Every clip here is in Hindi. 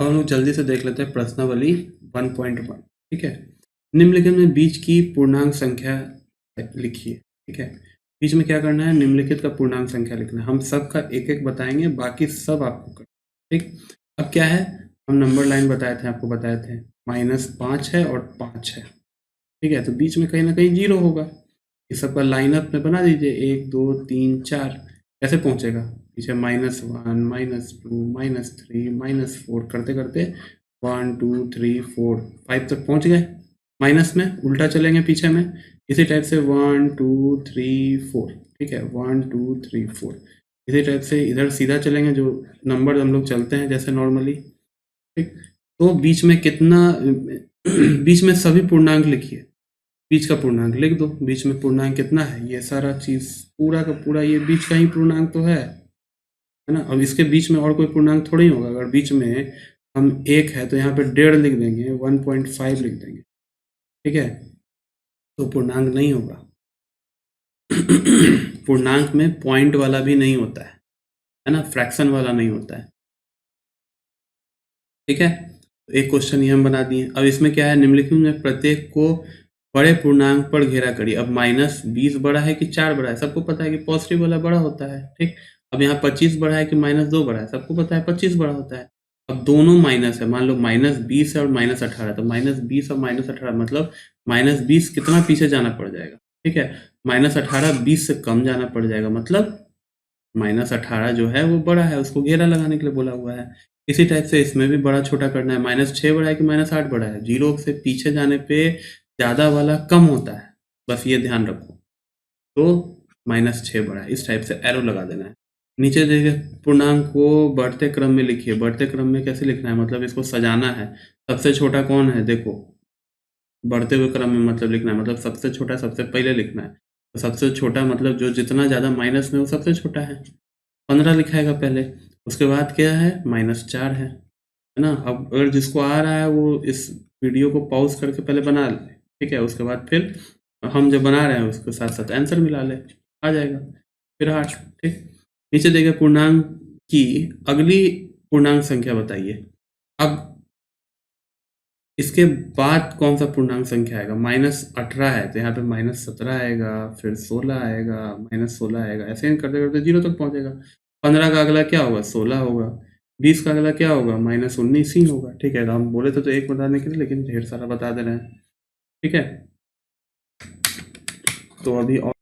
अब हम लोग जल्दी से देख लेते हैं प्रश्नावली 1.1। ठीक है, निम्नलिखित में बीच की पूर्णांक संख्या लिखिए। ठीक है, बीच में क्या करना है, निम्नलिखित का पूर्णांक संख्या लिखना है। हम सब का एक एक बताएंगे, बाकी सब आपको करना। ठीक, अब क्या है, हम नंबर लाइन बताए थे, आपको बताए थे -5 है और 5 है। ठीक है, तो बीच में कहीं ना कहीं 0 होगा। इस सबका लाइनअप में बना दीजिए, 1 2 3 4। कैसे पहुंचेगा, पीछे -1 -2 -3 -4 करते करते 1 2 3 4 5 तक पहुंच गए। माइनस में उल्टा चलेंगे पीछे में, इसी टाइप से 1 2 3 4। ठीक है, 1 2 3 4। इसी टाइप से इधर सीधा चलेंगे, जो नंबर हम लोग चलते हैं जैसे नॉर्मली। ठीक, तो बीच में कितना बीच में सभी पूर्णांक लिखिए। बीच का पूर्णांक लिख दो, बीच में पूर्णांक कितना है, ये सारा चीज पूरा का पूरा ये बीच का ही पूर्णांक तो है ना। अब इसके बीच में और कोई पूर्णांक थोड़ी होगा। अगर बीच में हम 1 है तो यहाँ पे 1.5 लिख देंगे, 1.5 लिख देंगे। ठीक है, तो पूर्णांक नहीं होगा। पूर्णांक में पॉइंट वाला भी नहीं होता है ना, फ्रैक्शन वाला नहीं होता है। ठीक है, तो एक क्वेश्चन ये हम बना दिए। अब इसमें क्या है, निम्नलिखित में प्रत्येक को बड़े पूर्णांक पर घेरा करिए। अब -20 बड़ा है कि 4 बड़ा है, सबको पता है कि पॉजिटिव वाला बड़ा होता है। ठीक, अब यहाँ 25 बड़ा है कि -2 बड़ा है, सबको पता है 25 बड़ा होता है। अब दोनों माइनस है, मान लो -20 है और -18, तो -20 और -18 मतलब -20 कितना पीछे जाना पड़ जाएगा। ठीक है, -18 20 से कम जाना पड़ जाएगा, मतलब -18 जो है वो बड़ा है, उसको घेरा लगाने के लिए बोला हुआ है। इसी टाइप से इसमें भी बड़ा छोटा करना है। -6 बड़ा है कि -8 बड़ा है, 0 से पीछे जाने पे ज़्यादा वाला कम होता है, बस ये ध्यान रखो। तो -6 बड़ा है, इस टाइप से एरो लगा देना है। नीचे देखिए, पूर्णांक को बढ़ते क्रम में लिखिए। बढ़ते क्रम में कैसे लिखना है, मतलब इसको सजाना है। सबसे छोटा कौन है, देखो बढ़ते हुए क्रम में मतलब लिखना है, मतलब सबसे छोटा सबसे पहले लिखना है। तो सबसे छोटा मतलब जो जितना ज़्यादा माइनस में वो सबसे छोटा है, 15 लिखाएगा पहले। उसके बाद क्या है, -4 है ना। अब अगर जिसको आ रहा है वो इस वीडियो को पॉज करके पहले बना ले। ठीक है, उसके बाद फिर हम जो बना रहे हैं उसके साथ साथ आंसर मिला ले, आ जाएगा। फिर 8। ठीक, नीचे देखिए, पूर्णांक की अगली पूर्णांक संख्या बताइए। अब इसके बाद कौन सा पूर्णांक संख्या आएगा, -18 है तो यहाँ पे -17 आएगा, फिर 16 आएगा, -16 आएगा, ऐसे ही करते करते 0 तक पहुंचेगा। 15 का अगला क्या होगा, 16 होगा। 20 का अगला क्या होगा, -19 ही होगा। ठीक है, तो हम बोले थे तो एक बताने के लिए, लेकिन ढेर सारा बता दे रहे हैं। ठीक है, तो अभी और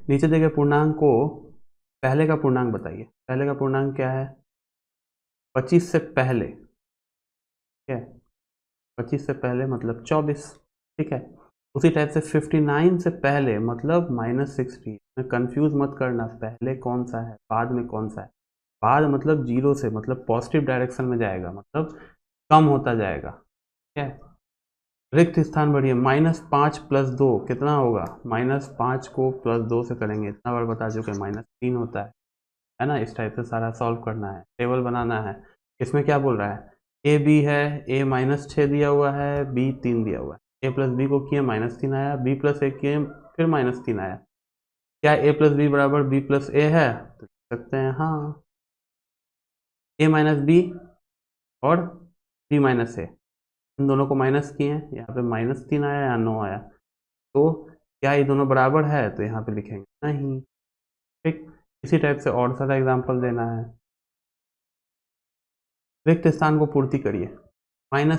नीचे देखिए, पूर्णांक को पहले का पूर्णांक बताइए। पहले का पूर्णांक क्या है, 25 से पहले। ठीक है, 25 से पहले मतलब 24। ठीक है, उसी टाइप से 59 से पहले मतलब -60 में। कंफ्यूज मत करना, पहले कौन सा है बाद में कौन सा है। बाद मतलब 0 से, मतलब पॉजिटिव डायरेक्शन में जाएगा, मतलब कम होता जाएगा। ठीक है, रिक्त स्थान बढ़िए। -5 + 2 कितना होगा, -5 को +2 से करेंगे, इतना बार बता चुके हैं, -3 होता है ना। इस टाइप से सारा सॉल्व करना है, टेबल बनाना है। इसमें क्या बोल रहा है, ए बी है, ए -6 दिया हुआ है, बी 3 दिया हुआ है। ए प्लस बी को किए -3 आया, बी प्लस ए किए फिर -3 आया। क्या ए प्लस बी बराबर बी प्लस ए है, तो लिख सकते हैं हाँ। ए माइनस बी और बी माइनस ए, इन दोनों को माइनस किए हैं, यहाँ पे -3 आया, यहाँ 9 आया। तो क्या ये दोनों बराबर है, तो यहाँ पे लिखेंगे नहीं। ठीक, इसी टाइप से और सारा एग्जाम्पल देना है। रिक्त स्थान को पूर्ति करिए। -a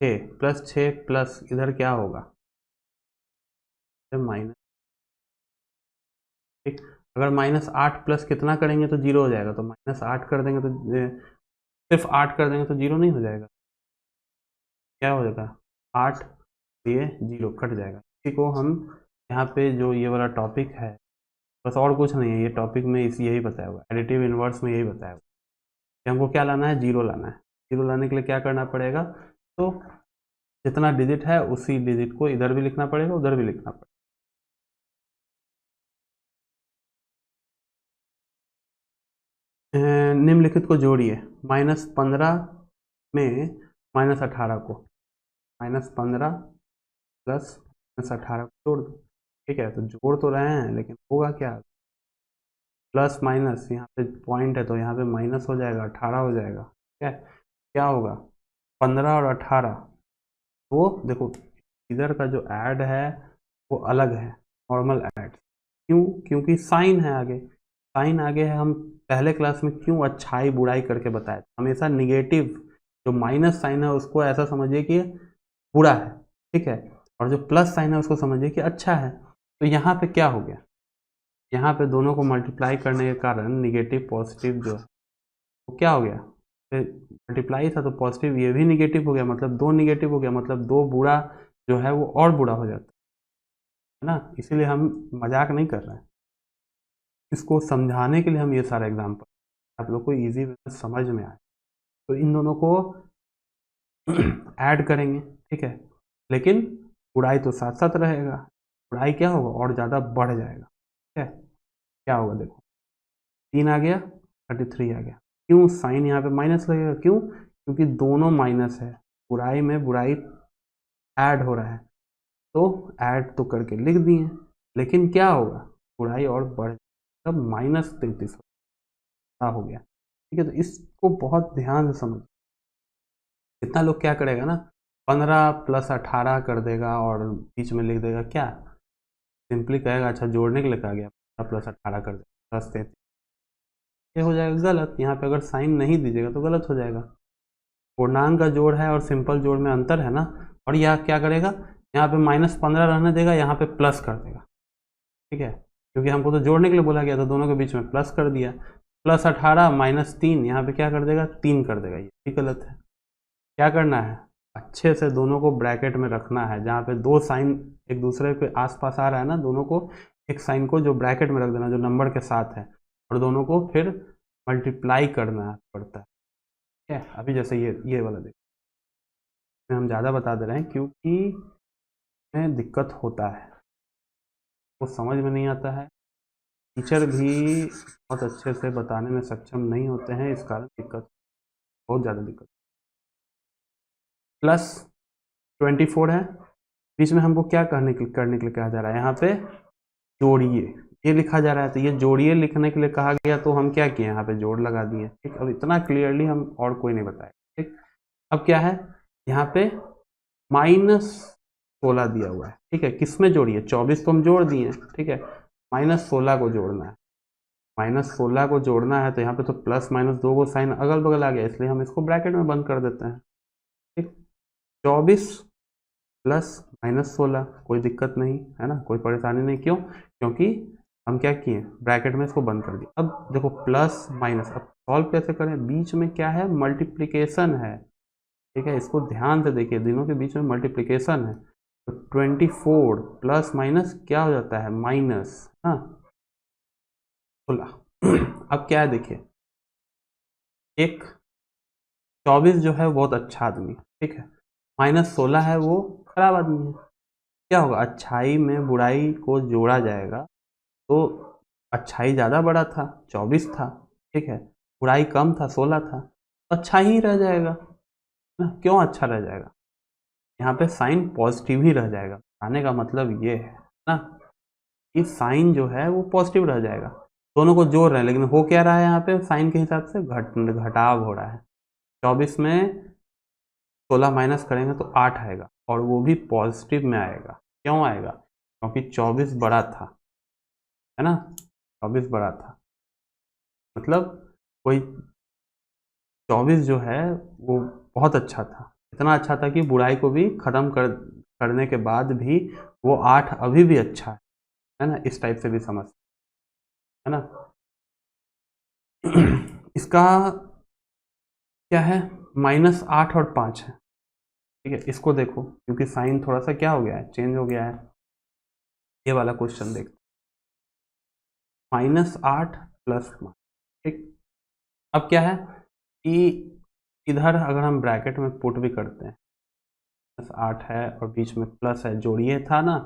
6 + 6 प्लस इधर क्या होगा, माइनस। ठीक, अगर -8 प्लस कितना करेंगे तो 0 हो जाएगा, तो -8 कर देंगे तो सिर्फ 8 कर देंगे तो 0 नहीं हो जाएगा, क्या हो जाएगा, 8 ये 0 कट जाएगा। इसी को हम यहाँ पे जो ये वाला टॉपिक है, बस और कुछ नहीं है, ये टॉपिक में इसी यही बताया हुआ, एडिटिव इन्वर्स में यही बताया हुआ कि हमको क्या लाना है, 0 लाना है। 0 लाने के लिए क्या करना पड़ेगा, तो जितना डिजिट है उसी डिजिट को इधर भी लिखना पड़ेगा, उधर भी लिखना पड़ेगा। निम्नलिखित को जोड़िए। -15 में -18 को, -15 प्लस -18 को जोड़ दो। ठीक है, तो जोड़ तो रहे हैं लेकिन होगा क्या, प्लस माइनस यहाँ पे पॉइंट है तो यहाँ पे माइनस हो जाएगा, 18 हो जाएगा। क्या क्या होगा 15 और 18। वो देखो इधर का जो ऐड है वो अलग है, नॉर्मल ऐड। क्यों? क्योंकि साइन है आगे, साइन आगे है। हम पहले क्लास में क्यों अच्छाई बुराई करके बताए, हमेशा निगेटिव जो माइनस साइन है उसको ऐसा समझिए कि बुरा है, ठीक है, और जो प्लस साइन है उसको समझिए कि अच्छा है। तो यहाँ पे क्या हो गया, यहाँ पे दोनों को मल्टीप्लाई करने के कारण निगेटिव पॉजिटिव जो है वो क्या हो गया, मल्टीप्लाई था तो पॉजिटिव ये भी निगेटिव हो गया, मतलब दो निगेटिव हो गया, मतलब दो बुरा जो है वो और बुरा हो जाता है ना। इसीलिए हम मजाक नहीं कर रहे हैं, इसको समझाने के लिए हम ये सारा एग्जाम्पल आप लोग को ईजी समझ में आए। तो इन दोनों को ऐड करेंगे, ठीक है, लेकिन बुराई तो साथ साथ रहेगा, बुराई क्या होगा और ज़्यादा बढ़ जाएगा, ठीक है। क्या होगा देखो 3 आ गया 33 आ गया। क्यों साइन यहाँ पे माइनस लगेगा, क्यों? क्योंकि दोनों माइनस है, बुराई में बुराई ऐड हो रहा है, तो ऐड तो करके लिख दिए, लेकिन क्या होगा बुराई और बढ़, तब -33 हो गया, ठीक है। तो इसको बहुत ध्यान से समझ, इतना लोग क्या करेगा ना 15 + 18 कर देगा और बीच में लिख देगा क्या, सिंपली कहेगा अच्छा जोड़ने के लिए कहा गया 15 + 18 कर देगा +33, ये हो जाएगा गलत। यहाँ पे अगर साइन नहीं दीजिएगा तो गलत हो जाएगा। पूर्णांक का जोड़ है और सिंपल जोड़ में अंतर है ना, और यह क्या करेगा यहाँ पे -15 रहने देगा, यहाँ पे प्लस कर देगा, ठीक है, क्योंकि हमको तो जोड़ने के लिए बोला गया था, दोनों के बीच में प्लस कर दिया। +18 -3 यहाँ पे क्या कर देगा 3 कर देगा, ये भी गलत है। क्या करना है अच्छे से दोनों को ब्रैकेट में रखना है, जहाँ पे दो साइन एक दूसरे के आसपास आ रहा है ना, दोनों को एक साइन को जो ब्रैकेट में रख देना जो नंबर के साथ है, और दोनों को फिर मल्टीप्लाई करना पड़ता है, ठीक है। अभी जैसे ये वाला देखो हम ज़्यादा बता दे रहे हैं क्योंकि में दिक्कत होता है, वो समझ में नहीं आता है, टीचर भी बहुत अच्छे से बताने में सक्षम नहीं होते हैं, इस कारण दिक्कत, बहुत ज़्यादा दिक्कत। +24 है, बीच में हमको क्या करने के लिए कहा जा रहा है, यहाँ पे जोड़िए, ये लिखा जा रहा है, तो ये जोड़िए लिखने के लिए कहा गया, तो हम क्या किए यहाँ पे जोड़ लगा दिए, ठीक। अब इतना क्लियरली हम और कोई नहीं बताए, ठीक। अब क्या है यहाँ पे -16 दिया हुआ है, ठीक है, किस में जोड़िए 24 तो हम जोड़ दिए, ठीक है, -16 को जोड़ना है, -16 को जोड़ना है, तो यहाँ पे तो प्लस माइनस दो को साइन अगल बगल आ गया, इसलिए हम इसको ब्रैकेट में बंद कर देते हैं, ठीक। 24 + -16 कोई दिक्कत नहीं है ना, कोई परेशानी नहीं, क्यों? क्योंकि हम क्या किए ब्रैकेट में इसको बंद कर दिया। अब देखो प्लस माइनस, अब सॉल्व कैसे करें, बीच में क्या है मल्टीप्लिकेशन है, ठीक है, इसको ध्यान से देखिए, दोनों के बीच में मल्टीप्लिकेशन है, तो 24 प्लस माइनस क्या हो जाता है माइनस, हाँ 16। अब क्या है देखिए, एक 24 जो है बहुत अच्छा आदमी, ठीक है, -16 है वो खराब आदमी है। क्या होगा अच्छाई में बुराई को जोड़ा जाएगा, तो अच्छाई ज़्यादा बड़ा था 24 था, ठीक है, बुराई कम था 16 था, तो अच्छा ही रह जाएगा ना। क्यों अच्छा रह जाएगा, यहाँ पे साइन पॉजिटिव ही रह जाएगा, आने का मतलब ये है ना कि साइन जो है वो पॉजिटिव रह जाएगा। दोनों को जोड़ रहे हैं लेकिन हो क्या रहा है यहाँ पे साइन के हिसाब से घटाव हो रहा है। 24 में 16 माइनस करेंगे तो 8 आएगा, और वो भी पॉजिटिव में आएगा। क्यों आएगा? क्योंकि 24 बड़ा था, है ना, 24 बड़ा था, मतलब कोई 24 जो है वो बहुत अच्छा था, इतना अच्छा था कि बुराई को भी खत्म करने के बाद भी वो 8 अभी भी अच्छा है ना, इस टाइप से भी समझ, है ना। इसका क्या है -8 और 5 है, ठीक है, इसको देखो क्योंकि साइन थोड़ा सा क्या हो गया है चेंज हो गया है। ये वाला क्वेश्चन देखते, -8 + 5, ठीक। अब क्या है कि इधर अगर हम ब्रैकेट में पुट भी करते हैं, +8 है और बीच में प्लस है, जोड़िए था ना,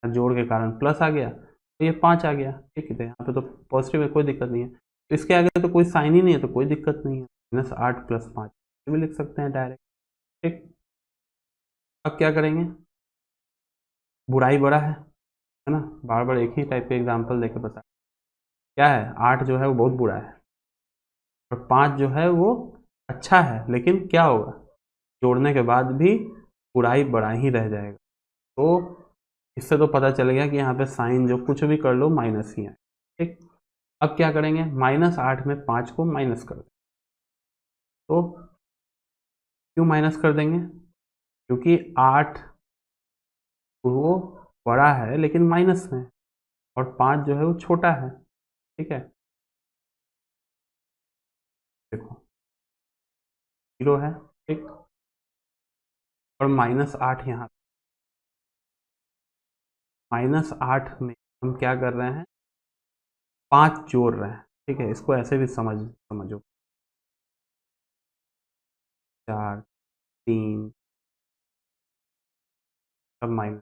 जोड़ के कारण प्लस आ गया, तो ये 5 आ गया, ठीक है, तो यहाँ पे तो पॉजिटिव है, कोई दिक्कत नहीं है। तो इसके आगे तो कोई साइन ही नहीं है, तो कोई दिक्कत नहीं है, -8 + 5 भी लिख सकते हैं डायरेक्ट, ठीक। अब क्या करेंगे, बुराई बड़ा है ना, बार बार एक ही टाइप के एग्जाम्पल देके बता, क्या है, 8 जो है वो बहुत बुरा है और 5 जो है वो अच्छा है, लेकिन क्या होगा, जोड़ने के बाद भी बुराई बड़ा ही रह जाएगा। तो इससे तो पता चल गया कि यहाँ पे साइन जो कुछ भी कर लो माइनस ही है। ठीक, अब क्या करेंगे, -8 में 5 को माइनस कर देंगे। तो क्यों माइनस कर देंगे, क्योंकि 8 वो बड़ा है लेकिन माइनस में, और 5 जो है वो छोटा है। ठीक है, देखो 0 है। ठीक, और -8 यहाँ, -8 में हम क्या कर रहे हैं, 5 जोड़ रहे हैं। ठीक है, इसको ऐसे भी समझो, 4 3 सब माइनस।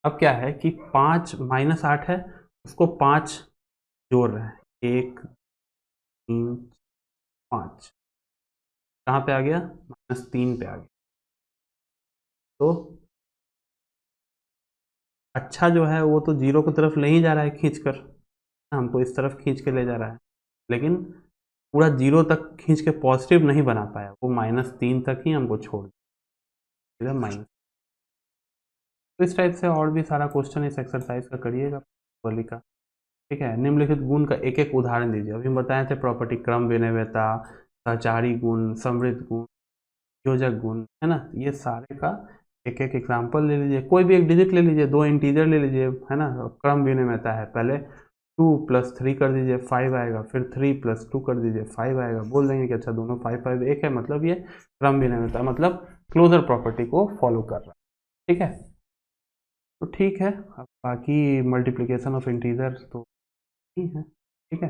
अब क्या है कि 5 -8 है, उसको 5 जोड़ रहे हैं, 1 3 5, कहाँ पे आ गया, -3 पे आ गया। तो अच्छा जो है वो तो 0 की तरफ ले ही जा रहा है खींच कर, हमको इस तरफ खींच के ले जा रहा है, लेकिन पूरा 0 तक खींच के पॉजिटिव नहीं बना पाया, वो -3 तक ही हमको छोड़ दिया माइनस। तो इस टाइप से और भी सारा क्वेश्चन इस एक्सरसाइज का करिएगा वाली का। ठीक है, निम्नलिखित गुण का एक एक उदाहरण दीजिए। अभी हम बताए थे प्रॉपर्टी, क्रम विनिमेयता, सहचारी गुण, समृद्ध गुण, योजक गुण, है ना, ये सारे का एक एक एग्जाम्पल ले लीजिए। कोई भी एक डिजिट ले लीजिए, 2 इंटीजर ले लीजिए, है ना, क्रम विनिमेयता है, पहले 2 + 3 कर दीजिए 5 आएगा, फिर 3 + 2 कर दीजिए 5 आएगा। बोल देंगे कि अच्छा दोनों 5 5 एक है, मतलब ये क्रम विनिमेयता, मतलब क्लोजर प्रॉपर्टी को फॉलो कर रहा है। ठीक है, तो ठीक है, अब बाकी मल्टीप्लिकेशन ऑफ इंटीजर तो नहीं है। ठीक है।